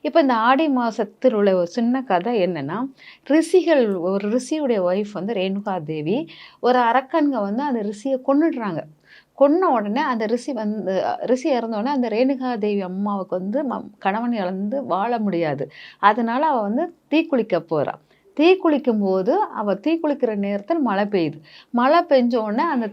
இப்போ இந்த ஆடி மாசத்தில் உள்ள ஒரு சின்ன கதை என்னன்னா, ஒரு ரிஷியுடைய ஒய்ஃப் வந்து ரேணுகா தேவி, ஒரு அரக்கன்ங்க வந்து அந்த ரிஷிய கொன்னுடுறாங்க. கொன்ன உடனே அந்த ரிஷி இறந்த உடனே அந்த ரேணுகா தேவி அம்மாவுக்கு வந்து கணவன் இழந்து வாழ முடியாது. அதனால அவ வந்து தீக்குளிக்க போறா. தீக்குளிக்கும்போது அவ தீக்குளிக்கிற நேரத்தில் மழை பெய்யுது. மழை பெஞ்ச உடனே அந்த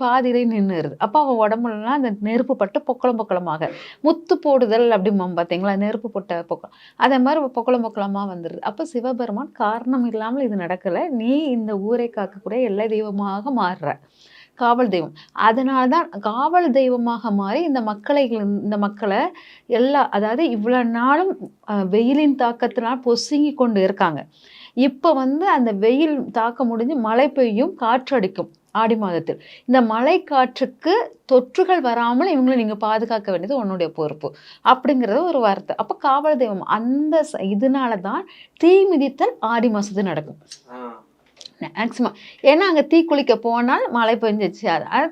பாதியிலே நின்னுருது. அப்ப அவ உடம்புலலாம் அந்த நெருப்பு பட்டு பொக்களம் பொக்களமாக முத்து போடுதல் அப்படிம்பாங்க பார்த்தீங்களா? நெருப்பு போட்ட பொக்களம். அதே மாரி பொக்களம் பொக்களமா வந்துருது. அப்ப சிவபெருமான் காரணம் இல்லாமல் இது நடக்கல. நீ இந்த ஊரை காக்கக்கூடிய எல்லை தெய்வமாக மாறுற. காவல் தெய்வம். அதனால தான் காவல் தெய்வமாக மாறி இந்த மக்கள அதாவது இவ்வளோ நாளும் வெயிலின் தாக்கத்தினால் பொசுங்கிக் கொண்டு இருக்காங்க. இப்ப வந்து அந்த வெயில் தாக்கம் முடிஞ்சு மழை பெய்யும், காற்றடிக்கும் ஆடி மாதத்தில். இந்த மழை காற்றுக்கு தொற்றுகள் வராமல் இவங்கள நீங்க பாதுகாக்க வேண்டியது உன்னுடைய பொறுப்பு. அப்படிங்கிறது ஒரு வார்த்தை. அப்ப காவல் தெய்வம் அந்த இதனால தான் தீ மிதித்தல் ஆடி மாசத்துல நடக்கும். மேக்ஸிமம். ஏன்னா அங்க தீக்குளிக்க போனால் மழை பெஞ்சிச்சு.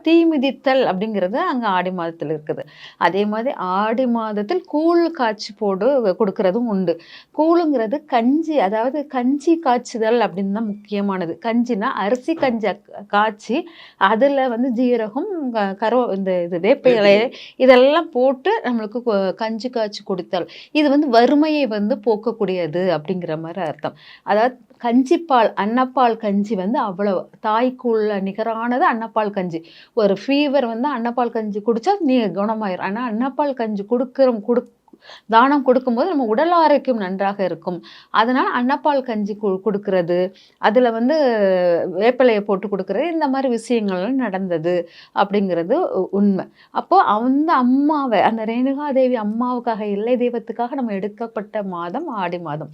தீ மிதித்தல் அப்படிங்கிறது அங்க ஆடி மாதத்துல இருக்குது. அதே மாதிரி ஆடி மாதத்தில் கூழ் காய்ச்சி போடு குடுக்குறதும் உண்டு. கூழுங்கிறது கஞ்சி, அதாவது கஞ்சி காய்ச்சுதல் அப்படின்னு தான் முக்கியமானது. கஞ்சினா அரிசி கஞ்ச காய்ச்சி அதுல வந்து ஜீரகம், இந்த வேப்ப இலை இதெல்லாம் போட்டு நம்மளுக்கு கஞ்சி காய்ச்சி குடித்தல். இது வந்து வறுமையை வந்து போக்கக்கூடியது அப்படிங்கிற மாரி அர்த்தம். அதாவது கஞ்சிப்பால், அன்னப்பால் கஞ்சி வந்து அவ்வளவு தாய்க்குள்ள நிகரானது அன்னப்பால் கஞ்சி. ஒரு ஃபீவர் வந்து அன்னப்பால் கஞ்சி குடிச்சா குணமாயிரும். ஆனா அன்னப்பால் கஞ்சி தானம் கொடுக்கும்போது நம்ம உடல் ஆரோக்கியம் நன்றாக இருக்கும். அதனால அன்னப்பால் கஞ்சி குடுக்கிறது, அதுல வந்து வேப்பிலைய போட்டு குடுக்குறது, இந்த மாதிரி விஷயங்கள்லாம் நடந்தது அப்படிங்கிறது உண்மை. அப்போ அந்த ரேணுகாதேவி அம்மாவுக்காக, எல்லை தெய்வத்துக்காக நம்ம எடுக்கப்பட்ட மாதம் ஆடி மாதம்.